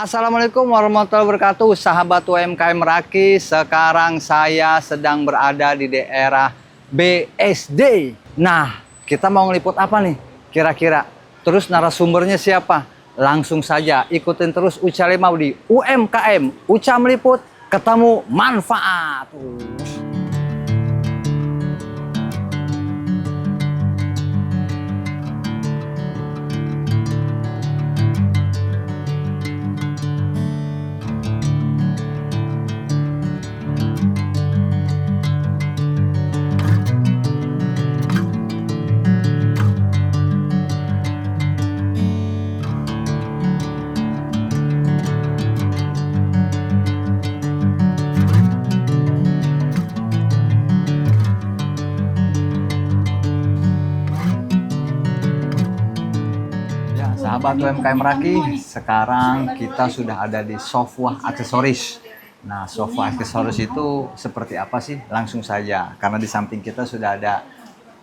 Assalamualaikum warahmatullahi wabarakatuh, sahabat UMKM Meraki. Sekarang saya sedang berada di daerah BSD. Nah, kita mau ngeliput apa nih kira-kira? Terus narasumbernya siapa? Langsung saja ikutin terus Uca Limau di UMKM. Uca meliput, ketemu manfaat. Sahabat UMKM Meraki, sekarang kita sudah ada di Sofwah Aksesoris. Nah, Sofwah Aksesoris itu seperti apa sih? Langsung saja, karena di samping kita sudah ada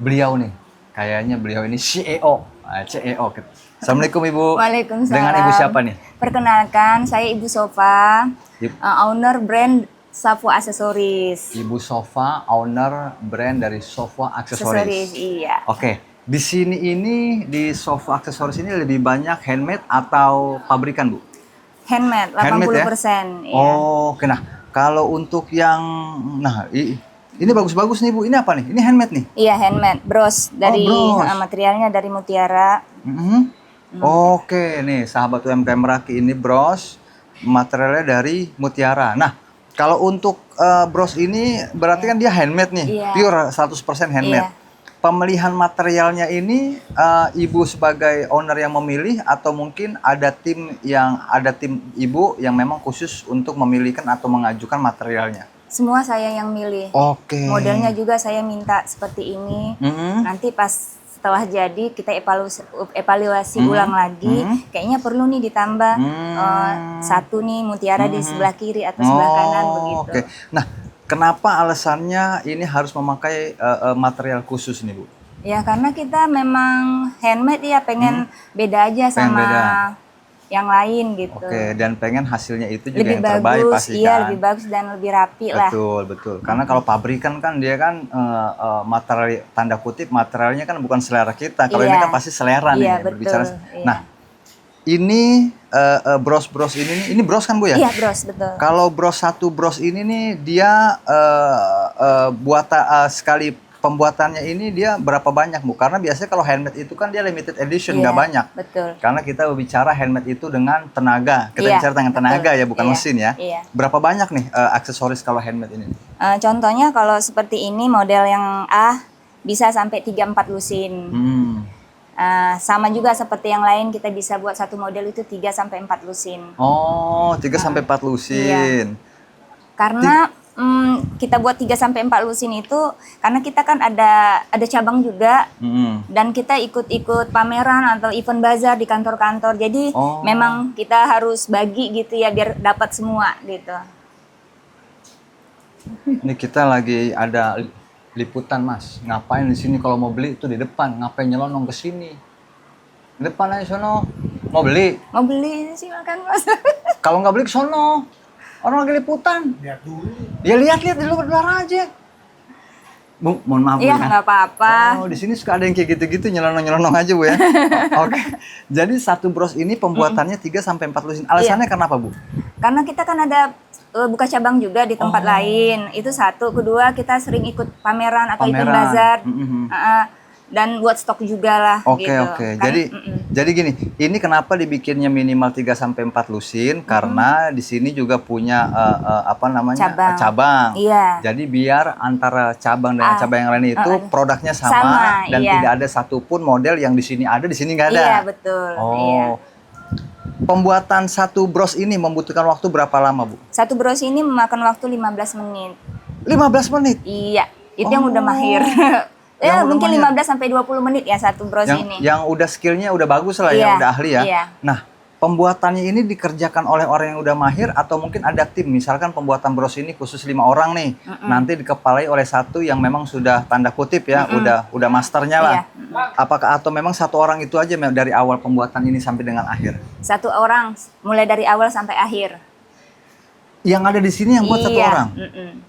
beliau nih. Kayaknya beliau ini CEO. Assalamualaikum Ibu. Waalaikumsalam. Dengan Ibu siapa nih? Perkenalkan, saya Ibu Sofa, owner brand Sofwah Aksesoris. Ibu Sofa, owner brand dari Sofwah Aksesoris. Iya. Oke. Di sini ini, di Sofwah Aksesoris ini lebih banyak handmade atau pabrikan, Bu? Handmade, 80%. Handmade, ya? Iya. Oh, oke. Nah, kalau untuk yang... Nah, ini bagus-bagus nih, Bu. Ini apa nih? Ini handmade nih? Iya, handmade. Bros. Dari bros. Materialnya dari mutiara. Oke, nih sahabat UMKM Meraki, ini bros. Materialnya dari mutiara. Nah, kalau untuk bros ini berarti kan dia handmade nih. Iya. Pure 100% handmade. Iya. Pemilihan materialnya ini Ibu sebagai owner yang memilih atau mungkin ada tim Ibu yang memang khusus untuk memilihkan atau mengajukan materialnya? Semua saya yang milih. Oke. Modelnya juga saya minta seperti ini. Nanti pas setelah jadi kita evaluasi ulang lagi. Kayaknya perlu nih ditambah satu nih mutiara di sebelah kiri atau sebelah kanan begitu. Oke. Nah, kenapa alasannya ini harus memakai material khusus nih, Bu? Ya karena kita memang handmade ya, pengen beda aja sama yang lain gitu. Oke, dan pengen hasilnya itu juga lebih yang terbaik bagus, pasti iya, kan? lebih bagus dan lebih rapi lah. Betul. Karena kalau pabrikan kan dia kan material, tanda kutip materialnya kan bukan selera kita. Kalau ini kan pasti selera nih. Iya, betul. Berbicara. Nah, ini bros ini bros kan, Bu ya? Iya, bros, betul. Kalau satu bros ini nih dia sekali pembuatannya ini dia berapa banyak, Bu? Karena biasanya kalau handmade itu kan dia limited edition, nggak banyak. Betul. Karena kita berbicara handmade itu dengan tenaga. Kita bicara dengan tenaga ya, bukan mesin ya. Iya. Berapa banyak nih aksesoris kalau handmade ini? Contohnya kalau seperti ini model yang A bisa sampai 3-4 lusin. Sama juga seperti yang lain, kita bisa buat satu model itu 3-4 lusin. Oh, 3-4 lusin. Iya. Karena kita buat 3-4 lusin itu karena kita kan ada cabang juga. Dan kita ikut pameran atau event bazar di kantor-kantor. Jadi memang kita harus bagi gitu ya biar dapat semua gitu. Ini kita lagi ada liputan, Mas. Ngapain di sini? Kalau mau beli itu di depan, ngapain nyelonong ke sini? Di depan aja sono. Mau beli? Mau beli silakan, Mas. Kalau nggak beli ke sono. Orang lagi liputan. Lihat dulu. Ya lihat di luar aja. Bu, mohon maaf, iya, Bu. Nggak apa-apa. Oh, di sini suka ada yang kayak gitu-gitu nyelonong aja, Bu ya. Oke. Jadi satu bros ini pembuatannya 3-4 lusin. Alasannya kenapa, Bu? Karena kita kan ada buka cabang juga di tempat lain. Itu satu. Kedua, kita sering ikut pameran atau event bazar. Dan buat stok juga lah. Oke. Jadi gini, ini kenapa dibikinnya minimal 3-4 lusin? Karena di sini juga punya cabang. Iya. Jadi biar antara cabang dengan cabang yang lain itu produknya sama dan tidak ada satupun model yang di sini ada, di sini nggak ada. Iya, betul. Iya. Pembuatan satu bros ini membutuhkan waktu berapa lama, Bu? Satu bros ini memakan waktu 15 menit. 15 menit? Iya, itu yang udah mahir. Ya mungkin 15-20 menit ya satu bros ini. Yang udah skillnya udah bagus lah, yang udah ahli ya. Iya. Nah, pembuatannya ini dikerjakan oleh orang yang udah mahir atau mungkin ada tim, misalkan pembuatan bros ini khusus 5 orang nih, nanti dikepalai oleh satu yang memang sudah tanda kutip ya, udah masternya lah. Apakah atau memang satu orang itu aja dari awal pembuatan ini sampai dengan akhir? Satu orang, mulai dari awal sampai akhir. Yang ada di sini yang buat satu Iya. orang?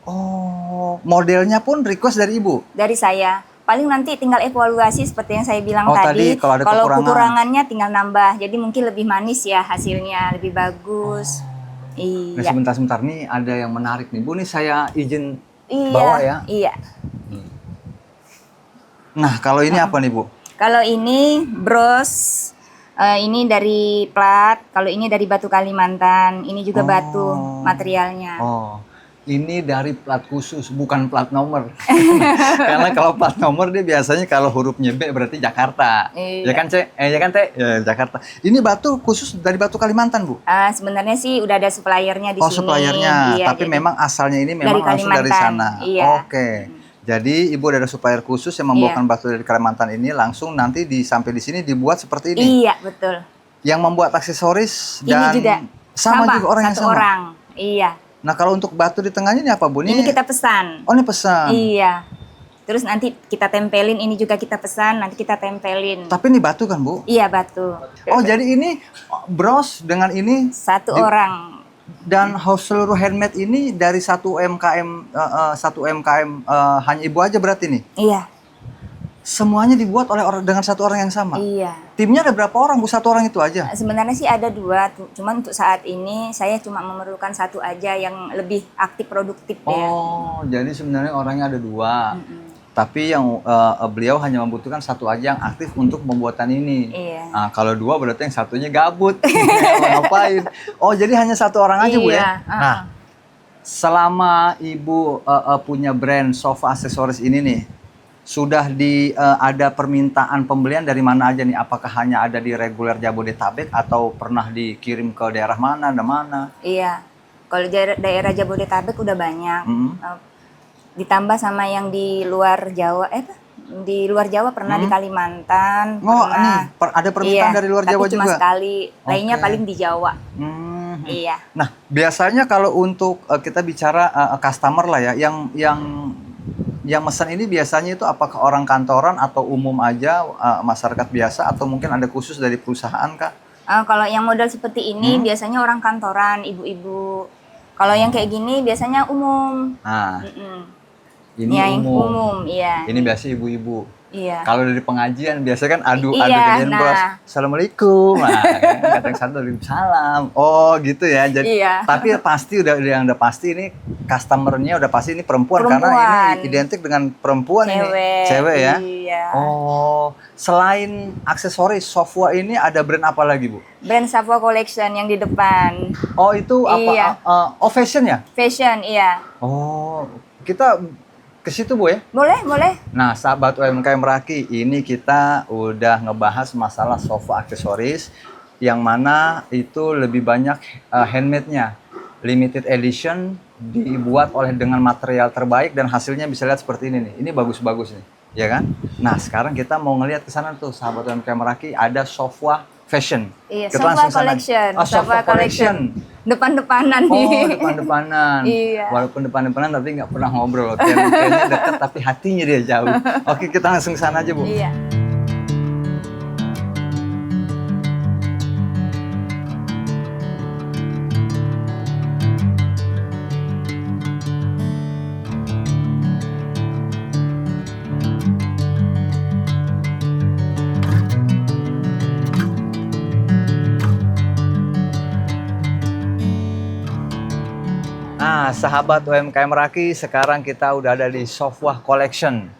Oh, modelnya pun request dari ibu? Dari saya. Paling nanti tinggal evaluasi seperti yang saya bilang Oh, tadi. tadi kalau ada kekurangan. Kekurangannya tinggal nambah. Jadi mungkin lebih manis ya hasilnya, lebih bagus. Nah, Iya. sebentar nih ada yang menarik nih Bu, nih saya izin Iya. bawa ya. Iya. Nah, kalau ini apa nih Bu? Kalau ini bros, ini dari plat. Kalau ini dari batu Kalimantan. Ini juga batu materialnya. Oh, ini dari plat khusus, bukan plat nomor. Karena kalau plat nomor dia biasanya kalau hurufnya B berarti Jakarta. Iya. Ya kan, Cek? Ya kan, Teh? Ya, Jakarta. Ini batu khusus dari batu Kalimantan, Bu? Sebenarnya sih udah ada suppliernya di Oh, sini. suppliernya. Iya, Tapi jadi memang asalnya ini memang dari langsung dari Kalimantan. sana. Iya. Oke. Jadi Ibu ada supplier khusus yang membawakan batu dari Kalimantan ini langsung nanti sampai di sini dibuat seperti ini. Iya, betul. Yang membuat aksesoris Ini dan juga sama juga orang yang satu sama. orang. Iya. Nah, kalau untuk batu di tengahnya ini apa, Bu? Ini kita pesan. Oh, ini pesan. Iya. Terus nanti kita tempelin, ini juga kita pesan, nanti kita tempelin. Tapi ini batu kan, Bu? Iya, batu. Oh, jadi ini bros dengan ini Satu orang. dan seluruh handmade ini dari satu UMKM hanya Ibu aja berarti nih. Iya. Semuanya dibuat oleh orang dengan satu orang yang sama. Iya. Timnya ada berapa orang, Bu? Satu orang itu aja. Sebenarnya sih ada 2, cuman untuk saat ini saya cuma memerlukan 1 aja yang lebih aktif produktif ya. Oh, jadi sebenarnya orangnya ada 2. Tapi yang beliau hanya membutuhkan 1 aja yang aktif untuk pembuatan ini. Iya. Nah, kalau 2 berarti yang satunya gabut. Mau ngapain? Oh, jadi hanya 1 orang aja, Bu ya? Iya, Nah, selama Ibu punya brand sofa aksesoris ini nih, sudah ada permintaan pembelian dari mana aja nih? Apakah hanya ada di reguler Jabodetabek atau pernah dikirim ke daerah mana, ada mana? Iya. Kalau daerah Jabodetabek udah banyak. Ditambah sama yang di luar Jawa, di luar Jawa pernah di Kalimantan. Oh, pernah. nih ada permintaan dari luar Jawa tapi cuma juga? sekali. Lainnya Oke. paling di Jawa. Iya. Nah, biasanya kalau untuk kita bicara customer lah ya, yang mesen ini biasanya itu apakah orang kantoran atau umum aja, masyarakat biasa atau mungkin ada khusus dari perusahaan, Kak? Kalau yang model seperti ini biasanya orang kantoran, ibu-ibu. Kalau yang kayak gini biasanya umum. Nah, ini Ya, yang umum. umum, iya. Ini biasa ibu-ibu. Iya. Kalau dari pengajian biasa kan adu Iya, kejadian nah. bos. Assalamualaikum. Nah, kata yang satu salam. Oh, gitu ya. Jadi Iya. tapi pasti yang udah pasti ini customernya udah pasti ini perempuan. Karena Perempuan. ini identik dengan perempuan ini. Cewek. Cewek ya. Iya. Oh, selain aksesoris sofa ini ada brand apa lagi, Bu? Brand Safwa Collection yang di depan. Oh, itu apa? Iya. Fashion ya? Fashion, iya. Oh, kita ke situ, Bu ya? Boleh, boleh. Nah, sahabat UMKM Meraki, ini kita udah ngebahas masalah sofa aksesoris yang mana itu lebih banyak handmade-nya. Limited edition dibuat dengan material terbaik dan hasilnya bisa lihat seperti ini nih. Ini bagus-bagus nih, ya kan? Nah, sekarang kita mau ngelihat ke sana tuh, sahabat UMKM Meraki, ada sofa fashion. Iya, Kita Safwa langsung sana. Collection. Oh, sofa collection. Depan-depanan nih. Oh, depan-depanan. Iya. Walaupun depan-depanan tapi nggak pernah ngobrol. Kayaknya dekat tapi hatinya dia jauh. Oke, kita langsung ke sana aja, Bu. Iya. Nah, sahabat UMKM Meraki, sekarang kita udah ada di Safwa Collection.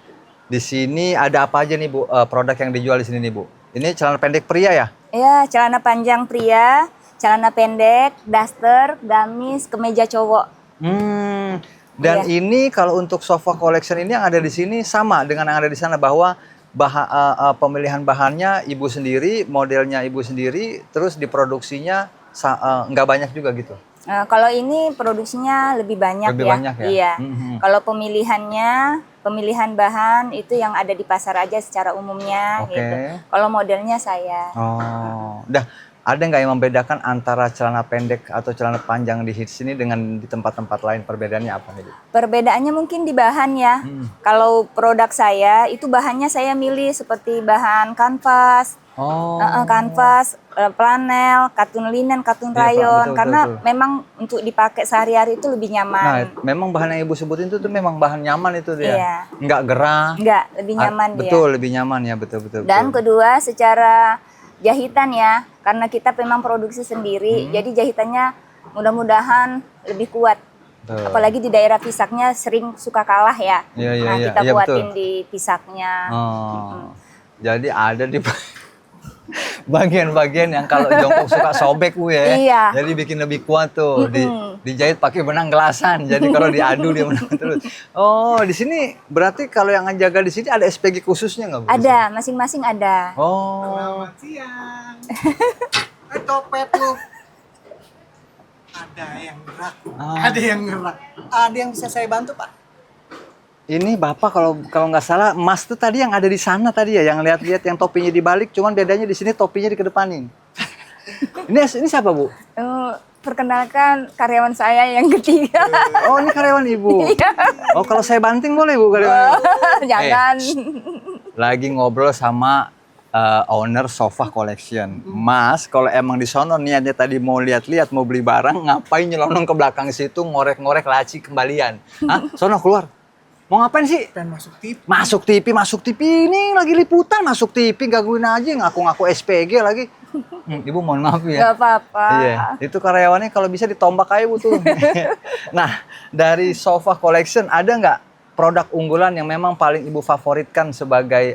Di sini ada apa aja nih, Bu? Produk yang dijual di sini nih, Bu. Ini celana pendek pria ya? Iya, celana panjang pria, celana pendek, daster, gamis, kemeja cowok. Dan Iya. ini kalau untuk Safwa Collection ini yang ada di sini sama dengan yang ada di sana, bahwa pemilihan bahannya Ibu sendiri, modelnya Ibu sendiri, terus diproduksinya nggak banyak juga gitu. Kalau ini produksinya lebih banyak Lebih ya. banyak ya? Iya. Mhm. Kalau pemilihan bahan itu yang ada di pasar aja secara umumnya Oke. gitu. Kalau modelnya saya. Oh, dah ada nggak yang membedakan antara celana pendek atau celana panjang di hits ini dengan di tempat-tempat lain? Perbedaannya apa nih, Bu? Perbedaannya mungkin di bahan ya. Kalau produk saya itu bahannya saya milih seperti bahan kanvas, Oh. kanvas, flanel, katun linen, katun Iya, Pak, rayon. betul, Karena betul. memang untuk dipakai sehari-hari itu lebih Nah, nyaman. memang bahan yang Ibu sebutin itu tuh memang bahan nyaman itu dia. Iya. Nggak gerah. Enggak, lebih nyaman dia. Betul, lebih nyaman ya, betul. Dan betul. kedua secara jahitan ya, karena kita memang produksi sendiri, jadi jahitannya mudah-mudahan lebih kuat. Betul. Apalagi di daerah pisaknya sering suka kalah ya. Iya, iya, Nah, iya. kita Iya, kuatin betul. di pisaknya. Oh. Jadi ada di bagian-bagian yang kalau jongkok suka sobek, Bu ya. Iya. Jadi bikin lebih kuat tuh. Dijahit pakai benang gelasan. Jadi kalau diadu dia menang terus. Oh, di sini berarti kalau yang ngejaga di sini ada SPG khususnya nggak, Bu? Ada, masing-masing ada. Oh. Selamat siang. Copet lu. Ada yang gerak. Ada yang gerak. Ada yang bisa saya bantu, Pak? Ini Bapak kalau nggak salah Mas tuh tadi yang ada di sana tadi ya, yang lihat-lihat yang topinya dibalik, cuman bedanya di sini topinya dikedepanin. ini siapa, Bu? Perkenalkan karyawan saya yang ketiga. Oh, ini karyawan Ibu. Iya. Oh, kalau saya banting boleh, Bu, karyawan Ibu? Jangan. Lagi ngobrol sama owner Sofa Collection. Mas, kalau emang di sono niatnya tadi mau lihat-lihat, mau beli barang, ngapain nyelonong ke belakang situ ngorek-ngorek laci kembalian? Hah? Sono keluar. Mau ngapain sih? Dan masuk TV. Masuk TV. Ini lagi liputan masuk TV, gangguin aja, ngaku-ngaku SPG lagi. Ibu mohon maaf ya. Gak apa-apa. Iya, itu karyawannya kalau bisa ditombak aja, Bu, tuh. Nah, dari Sofa Collection ada nggak produk unggulan yang memang paling Ibu favoritkan sebagai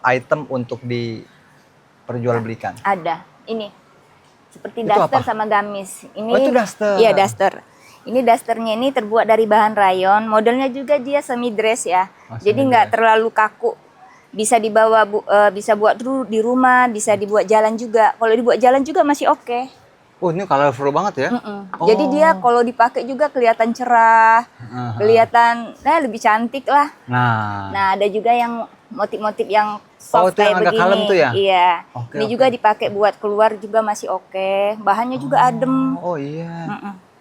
item untuk diperjualbelikan? Ada. Ini. Seperti Itu daster apa? sama gamis. Ini. Oh, itu daster. Iya, daster. Ini dasternya ini terbuat dari bahan rayon. Modelnya juga dia semi dress ya. Oh, Jadi semi nggak dress. terlalu kaku. Bisa dibawa bisa buat di rumah, bisa dibuat jalan juga. Kalau dibuat jalan juga masih oke. Oh, ini colorful banget ya? Oh. Jadi dia kalau dipakai juga kelihatan cerah, kelihatan lebih cantik lah. Nah, Nah, ada juga yang motif-motif yang soft itu yang kayak agak begini. kalem tuh ya? Iya. Oke, Ini oke. juga dipakai buat keluar juga masih oke. Bahannya juga adem. oh iya.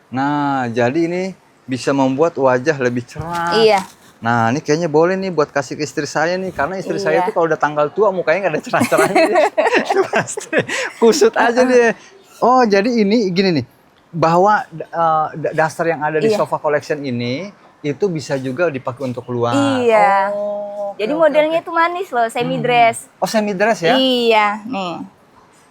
Nah, jadi ini bisa membuat wajah lebih cerah. Iya. Nah, ini kayaknya boleh nih buat kasih ke istri saya nih, karena istri saya Iya. tuh kalau udah tanggal tua mukanya nggak ada cerah-cerahnya. Pasti kusut aja dia. Oh, jadi ini gini nih, bahwa daster yang ada di Iya. Sofa Collection ini itu bisa juga dipakai untuk keluar. Iya. Oh, Jadi modelnya itu manis loh, semi dress. oh, semi dress ya? Iya, nih.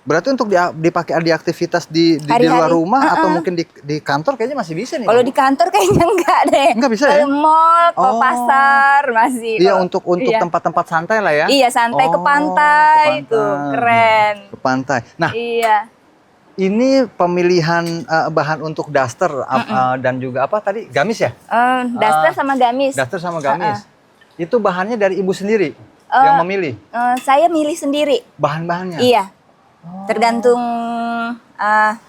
Berarti untuk dipakai di aktivitas di Hari-hari. luar rumah atau mungkin di kantor kayaknya masih bisa nih. Kalau Bu? di kantor kayaknya enggak deh. Enggak bisa ya? Kalau mall, ke Oh. pasar masih. Iya, Kalau- untuk iya. tempat-tempat santai lah ya. Iya, santai ke Oh, pantai ke tuh, pantai. keren. Ke pantai. Nah, Iya. ini pemilihan bahan untuk daster dan juga apa tadi? Gamis ya? Daster sama gamis. Daster sama gamis. Itu bahannya dari Ibu sendiri yang memilih Saya milih sendiri. bahan-bahannya. Iya. Tergantung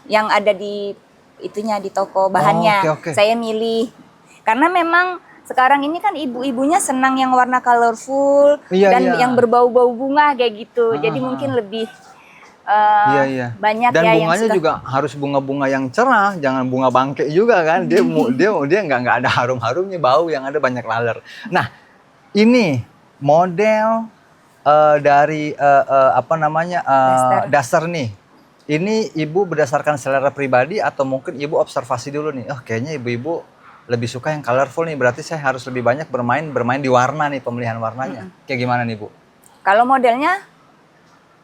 yang ada di itunya di toko bahannya. oke, oke. Saya milih. Karena memang sekarang ini kan ibu-ibunya senang yang warna colorful Iya, dan iya. yang berbau-bau bunga kayak gitu. Jadi mungkin lebih Iya. banyak Dan ya yang bunganya suka. juga harus bunga-bunga yang cerah, jangan bunga bangke juga kan. Dia nggak ada harum-harumnya, bau yang ada banyak laler. Nah, ini model dari apa namanya daster nih. Ini Ibu berdasarkan selera pribadi atau mungkin Ibu observasi dulu nih. Oh, kayaknya ibu-ibu lebih suka yang colorful nih. Berarti saya harus lebih banyak bermain di warna nih, pemilihan warnanya. Kayak gimana nih, Bu? Kalau modelnya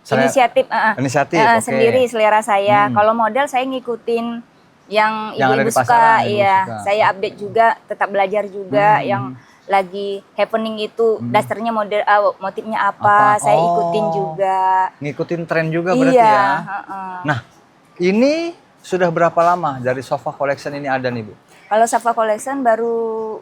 inisiatif, Inisiatif, oke. sendiri selera saya. Kalau model saya ngikutin yang Yang ada ibu-ibu di suka, pasaran, ibu iya. suka. Saya update juga, tetap belajar juga yang lagi happening itu dasternya model motifnya apa, saya ikutin Oh. juga. Ngikutin tren juga berarti Iya, ya. heeh. Nah, ini sudah berapa lama dari Sofa Collection ini ada nih, Bu? Kalau Safa Collection baru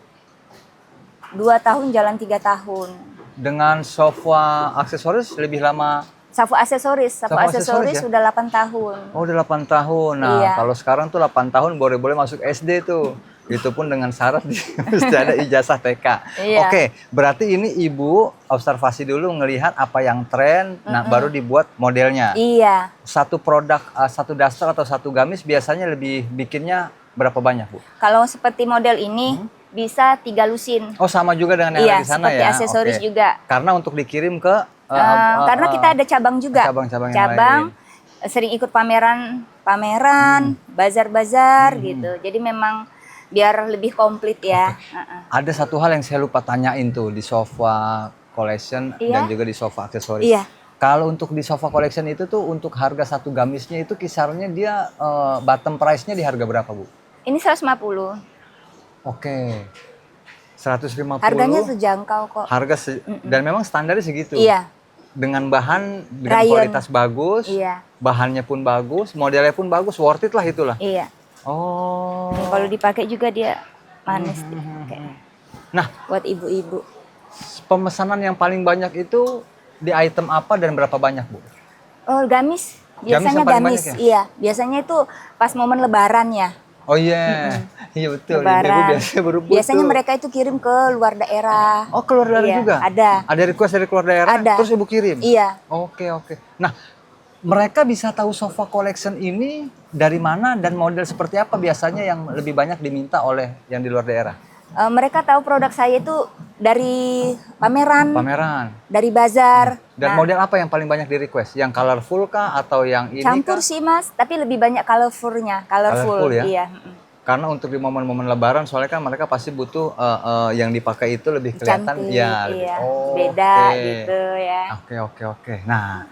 2 tahun jalan 3 tahun. Dengan sofa aksesoris lebih lama. Safu aksesoris Safu aksesoris ya? sudah 8 tahun. Oh, udah 8 tahun. Nah, Iya. kalau sekarang tuh 8 tahun boleh-boleh masuk SD tuh. Itu pun dengan syarat mesti ada ijazah TK. Iya. Oke, berarti ini Ibu observasi dulu ngelihat apa yang tren, nah baru dibuat modelnya. Iya. Satu produk, satu daster atau satu gamis biasanya lebih bikinnya berapa banyak, Bu? Kalau seperti model ini bisa 3 lusin. Oh, sama juga dengan yang Iya, ada di sana seperti ya. aksesoris Oke. juga. Karena untuk dikirim ke Karena kita ada cabang juga. cabang-cabang yang lain. Sering ikut pameran, bazar-bazar gitu. Jadi memang biar lebih komplit ya. Ada satu hal yang saya lupa tanyain tuh di sofa collection Iya. dan juga di sofa aksesoris. Iya. Kalau untuk di sofa collection itu tuh untuk harga satu gamisnya itu kisarannya dia bottom price-nya di harga berapa, Bu? Ini 150. Oke. 150. Harganya terjangkau kok. Dan memang standarnya segitu. Iya. Dengan bahan dengan Rayon. kualitas bagus, Iya. bahannya pun bagus, modelnya pun bagus, worth it lah itulah. Iya. Oh. Kalau dipakai juga dia manis kayaknya. Nah, Buat ibu-ibu. pemesanan yang paling banyak itu di item apa dan berapa banyak, Bu? Oh, gamis. Gamis Biasanya yang paling gamis. banyak ya? Iya, biasanya itu pas momen lebaran ya. Oh iya. Iya betul. Ibu Lebaran. biasanya berebut Biasanya tuh. mereka itu kirim ke luar daerah. Oh, keluar daerah Iya, juga? ada. Ada request dari keluar daerah? Ada. Terus Ibu kirim? Iya. Oke, oke. Nah, mereka bisa tahu sofa collection ini dari mana dan model seperti apa biasanya yang lebih banyak diminta oleh yang di luar daerah? Mereka tahu produk saya itu dari pameran, Pameran. dari bazar. Dan Nah, model apa yang paling banyak di request? Yang colorful kah atau yang ini campur kah? sih Mas, tapi lebih banyak colorful-nya. Colorful ya? Iya. Karena untuk di momen-momen lebaran soalnya kan mereka pasti butuh yang dipakai itu lebih kelihatan Cantik, ya. iya. Oh, Beda oke. gitu ya. Oke. Nah,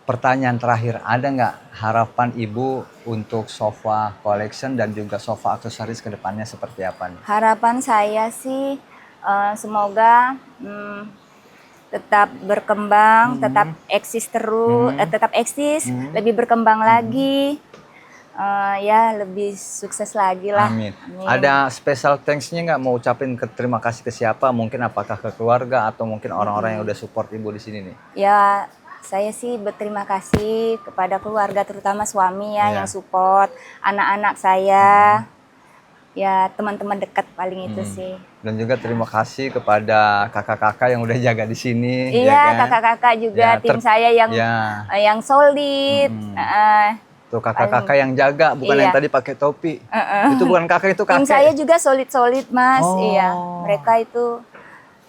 pertanyaan terakhir, ada nggak harapan Ibu untuk sofa collection dan juga sofa aksesoris ke depannya seperti apa nih? Harapan saya sih semoga tetap berkembang, tetap eksis terus, tetap eksis, lebih berkembang lagi, ya lebih sukses lagi lah. Amin. Ada special thanks-nya nggak mau ucapin terima kasih ke siapa? Mungkin apakah ke keluarga atau mungkin orang-orang yang udah support Ibu di sini nih? Ya, saya sih berterima kasih kepada keluarga, terutama suami ya Iya. yang support, anak-anak saya, ya teman-teman dekat paling itu sih. Dan juga terima kasih kepada kakak-kakak yang udah jaga di sini. Iya, ya kan? kakak-kakak juga Ya, tim saya yang ya. yang solid. Tuh kakak-kakak yang jaga, bukan Iya. yang tadi pakai topi. Itu bukan kakak, itu Tim kakek. saya juga solid-solid, Mas. Oh. Iya, mereka itu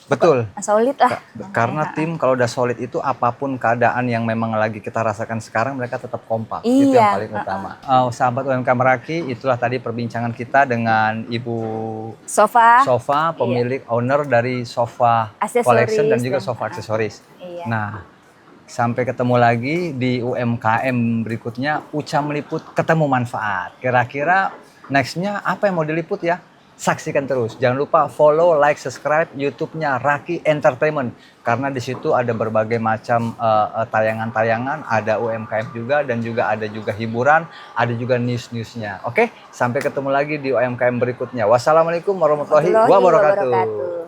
Betul. solid lah. Karena tim kalau udah solid itu apapun keadaan yang memang lagi kita rasakan sekarang mereka tetap kompak. Iya. Itu yang paling utama. Sahabat UMK Meraki, itulah tadi perbincangan kita dengan Ibu Sofa. Sofa, pemilik owner dari Sofa Aksesoris Collection dan juga dan- Sofa Aksesoris. Iya. Nah, sampai ketemu lagi di UMKM berikutnya, Uca Meliput Ketemu Manfaat. Kira-kira nextnya apa yang mau diliput ya? Saksikan terus. Jangan lupa follow, like, subscribe YouTube-nya Raki Entertainment. Karena di situ ada berbagai macam tayangan-tayangan, ada UMKM juga dan juga ada juga hiburan, ada juga news-newsnya. Oke, sampai ketemu lagi di UMKM berikutnya. Wassalamualaikum warahmatullahi wabarakatuh.